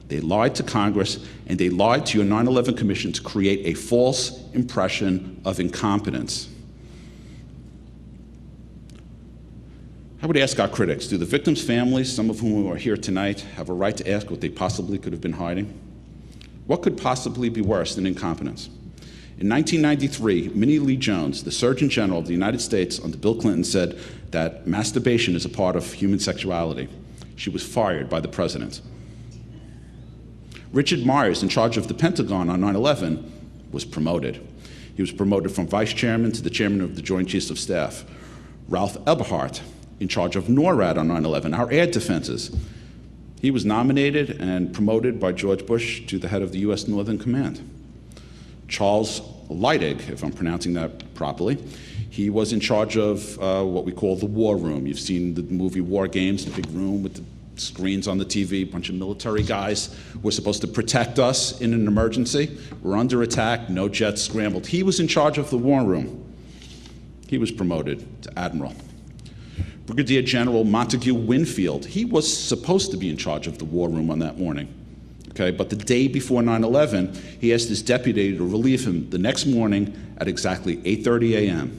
They lied to Congress, and they lied to your 9/11 Commission to create a false impression of incompetence. I would ask our critics, do the victims' families, some of whom are here tonight, have a right to ask what they possibly could have been hiding? What could possibly be worse than incompetence? In 1993, Minnie Lee Jones, the Surgeon General of the United States under Bill Clinton, said that masturbation is a part of human sexuality. She was fired by the president. Richard Myers, in charge of the Pentagon on 9/11, was promoted. He was promoted from vice chairman to the chairman of the Joint Chiefs of Staff. Ralph Eberhardt, in charge of NORAD on 9/11, our air defenses, he was nominated and promoted by George Bush to the head of the U.S. Northern Command. Charles Leidig, if I'm pronouncing that properly, he was in charge of what we call the war room. You've seen the movie War Games, the big room with the screens on the TV, a bunch of military guys who were supposed to protect us in an emergency. We're under attack, no jets scrambled. He was in charge of the war room. He was promoted to admiral. Brigadier General Montague Winfield, he was supposed to be in charge of the war room on that morning. Okay, but the day before 9/11, he asked his deputy to relieve him the next morning at exactly 8:30 a.m.,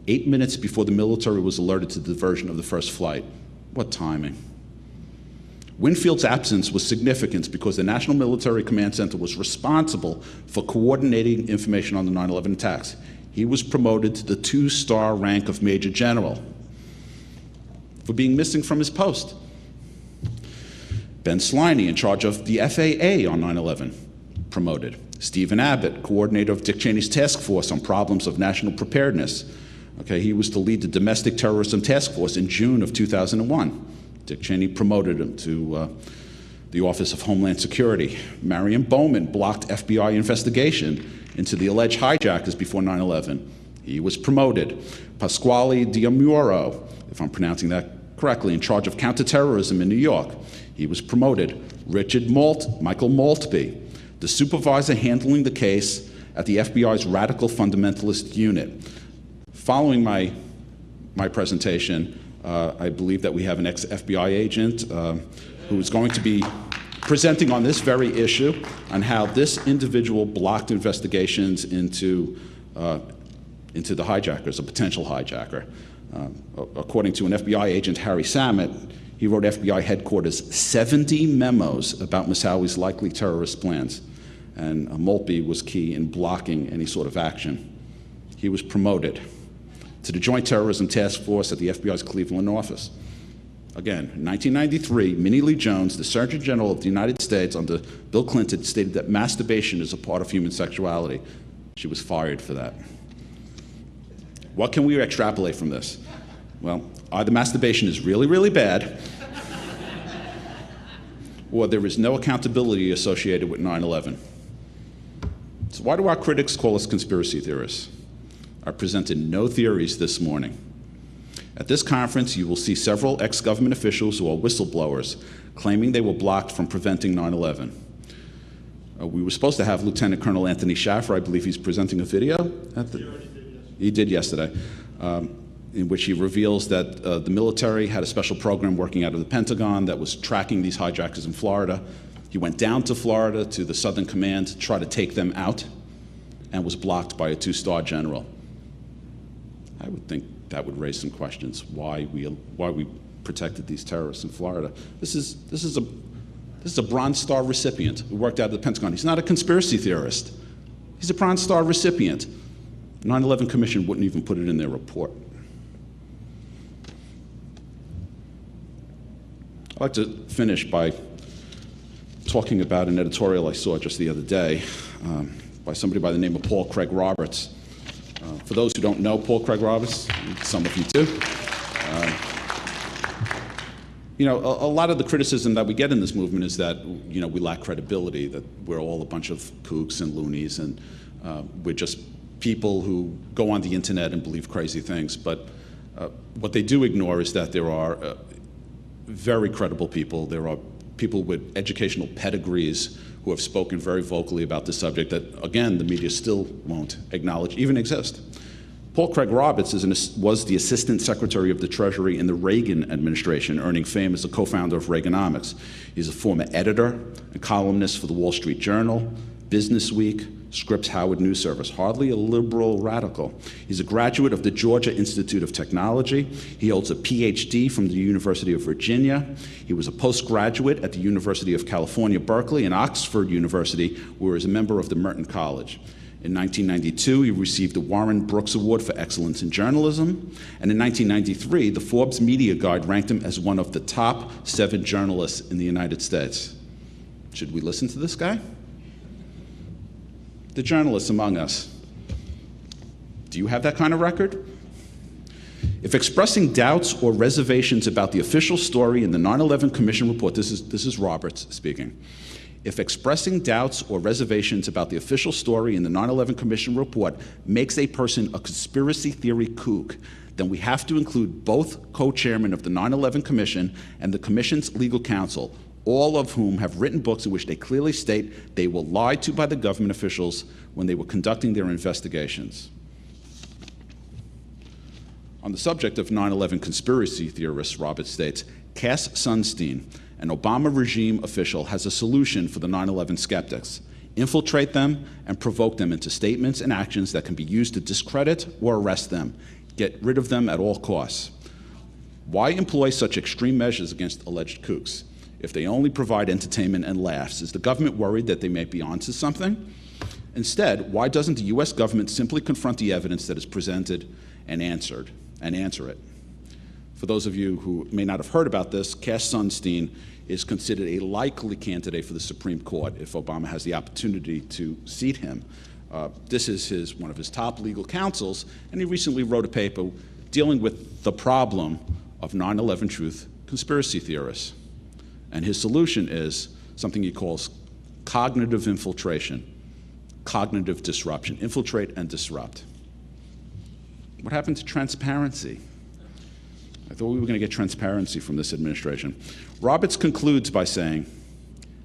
8 minutes before the military was alerted to the diversion of the first flight. What timing. Winfield's absence was significant because the National Military Command Center was responsible for coordinating information on the 9/11 attacks. He was promoted to the 2-star rank of Major General for being missing from his post. Ben Sliney, in charge of the FAA on 9/11, promoted. Stephen Abbott, coordinator of Dick Cheney's task force on problems of national preparedness. Okay, he was to lead the domestic terrorism task force in June of 2001. Dick Cheney promoted him to the Office of Homeland Security. Marion Bowman blocked FBI investigation into the alleged hijackers before 9/11. He was promoted. Pasquale Diamuro, if I'm pronouncing that correctly, in charge of counterterrorism in New York. He was promoted. Michael Maltby, the supervisor handling the case at the FBI's Radical Fundamentalist Unit. Following my presentation, I believe that we have an ex-FBI agent who is going to be presenting on this very issue, on how this individual blocked investigations into the hijackers, a potential hijacker. According to an FBI agent, Harry Samet, he wrote FBI headquarters 70 memos about Moussaoui's likely terrorist plans, and Maltby was key in blocking any sort of action. He was promoted to the Joint Terrorism Task Force at the FBI's Cleveland office. Again, in 1993, Minnie Lee Jones, the Surgeon General of the United States under Bill Clinton, stated that masturbation is a part of human sexuality. She was fired for that. What can we extrapolate from this? Well, either masturbation is really, really bad, or there is no accountability associated with 9/11. So why do our critics call us conspiracy theorists? I presented no theories this morning. At this conference, you will see several ex-government officials who are whistleblowers claiming they were blocked from preventing 9/11. We were supposed to have Lieutenant Colonel Anthony Schaffer. I believe he's presenting a video. He did yesterday, in which he reveals that the military had a special program working out of the Pentagon that was tracking these hijackers in Florida. He went down to Florida to the Southern Command to try to take them out and was blocked by a 2-star general. I would think that would raise some questions, why we protected these terrorists in Florida. This is a Bronze Star recipient who worked out of the Pentagon. He's not a conspiracy theorist. He's a Bronze Star recipient. The 9/11 Commission wouldn't even put it in their report. I'd like to finish by talking about an editorial I saw just the other day by somebody by the name of Paul Craig Roberts. For those who don't know Paul Craig Roberts, some of you do, you know, a lot of the criticism that we get in this movement is that, you know, we lack credibility, that we're all a bunch of kooks and loonies, and we're just people who go on the internet and believe crazy things. But what they do ignore is that there are very credible people. There are people with educational pedigrees who have spoken very vocally about this subject that, again, the media still won't acknowledge even exist. Paul Craig Roberts was the Assistant Secretary of the Treasury in the Reagan administration, earning fame as a co-founder of Reaganomics. He's a former editor and columnist for the Wall Street Journal, Business Week, Scripps Howard News Service, hardly a liberal radical. He's a graduate of the Georgia Institute of Technology. He holds a PhD from the University of Virginia. He was a postgraduate at the University of California, Berkeley, and Oxford University, where he was a member of the Merton College. In 1992, he received the Warren Brooks Award for Excellence in Journalism, and in 1993, the Forbes Media Guide ranked him as one of the top 7 journalists in the United States. Should we listen to this guy? The journalists among us, do you have that kind of record? If expressing doubts or reservations about the official story in the 9/11 Commission report, this is Roberts speaking. If expressing doubts or reservations about the official story in the 9/11 Commission report makes a person a conspiracy theory kook, then we have to include both co-chairmen of the 9/11 Commission and the Commission's legal counsel, all of whom have written books in which they clearly state they were lied to by the government officials when they were conducting their investigations. On the subject of 9/11 conspiracy theorists, Roberts states, Cass Sunstein, an Obama regime official, has a solution for the 9/11 skeptics. Infiltrate them and provoke them into statements and actions that can be used to discredit or arrest them. Get rid of them at all costs. Why employ such extreme measures against alleged kooks? If they only provide entertainment and laughs, is the government worried that they may be onto something? Instead, why doesn't the US government simply confront the evidence that is presented and answer it? For those of you who may not have heard about this, Cass Sunstein is considered a likely candidate for the Supreme Court if Obama has the opportunity to seat him. This is one of his top legal counsels, and he recently wrote a paper dealing with the problem of 9/11 truth conspiracy theorists. And his solution is something he calls cognitive infiltration, cognitive disruption, infiltrate and disrupt. What happened to transparency? I thought we were going to get transparency from this administration. Roberts concludes by saying,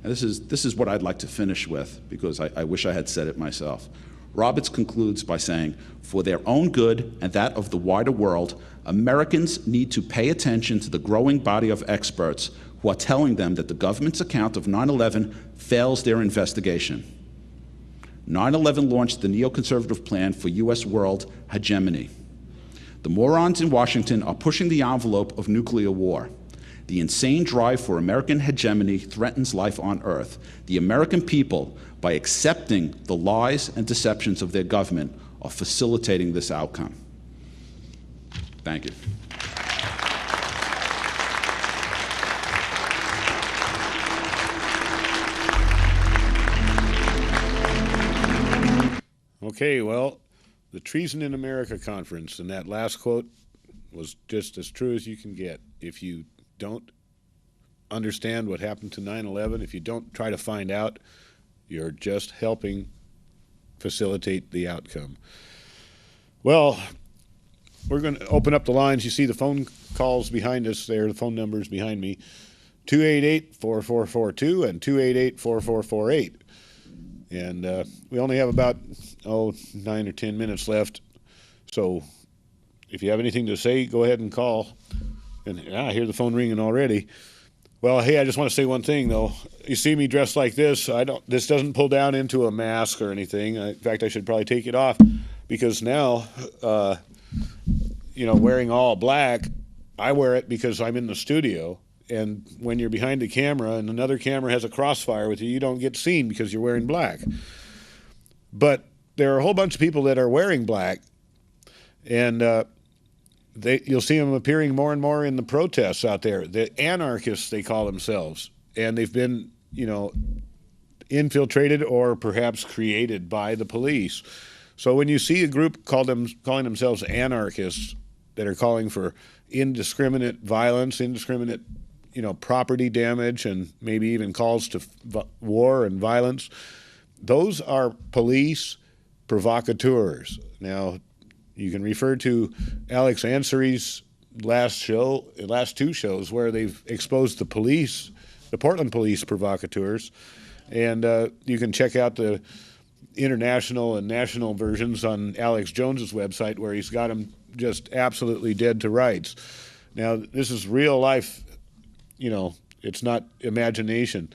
and this is what I'd like to finish with because I wish I had said it myself. Roberts concludes by saying, for their own good and that of the wider world, Americans need to pay attention to the growing body of experts who are telling them that the government's account of 9/11 fails their investigation. 9/11 launched the neoconservative plan for US world hegemony. The morons in Washington are pushing the envelope of nuclear war. The insane drive for American hegemony threatens life on Earth. The American people, by accepting the lies and deceptions of their government, are facilitating this outcome. Thank you. Okay, well, the Treason in America conference, and that last quote was just as true as you can get. If you don't understand what happened to 9/11, if you don't try to find out, you're just helping facilitate the outcome. Well, we're going to open up the lines. You see the phone calls behind us there, the phone numbers behind me, 288-4442 and 288-4448. And we only have about 9 or 10 minutes left. So if you have anything to say, go ahead and call. And I hear the phone ringing already. Well, hey, I just want to say one thing, though. You see me dressed like this. This doesn't pull down into a mask or anything. In fact, I should probably take it off because now, wearing all black, I wear it because I'm in the studio. And when you're behind the camera and another camera has a crossfire with you, you don't get seen because you're wearing black. But there are a whole bunch of people that are wearing black, and you'll see them appearing more and more in the protests out there. The anarchists, they call themselves, and they've been, infiltrated or perhaps created by the police. So when you see a group calling themselves anarchists that are calling for indiscriminate violence, indiscriminate property damage, and maybe even calls to war and violence, those are police provocateurs. Now, you can refer to Alex Ansari's last two shows where they've exposed the police, the Portland police provocateurs, and you can check out the international and national versions on Alex Jones's website, where he's got them just absolutely dead to rights. Now, this is real life, it's not imagination.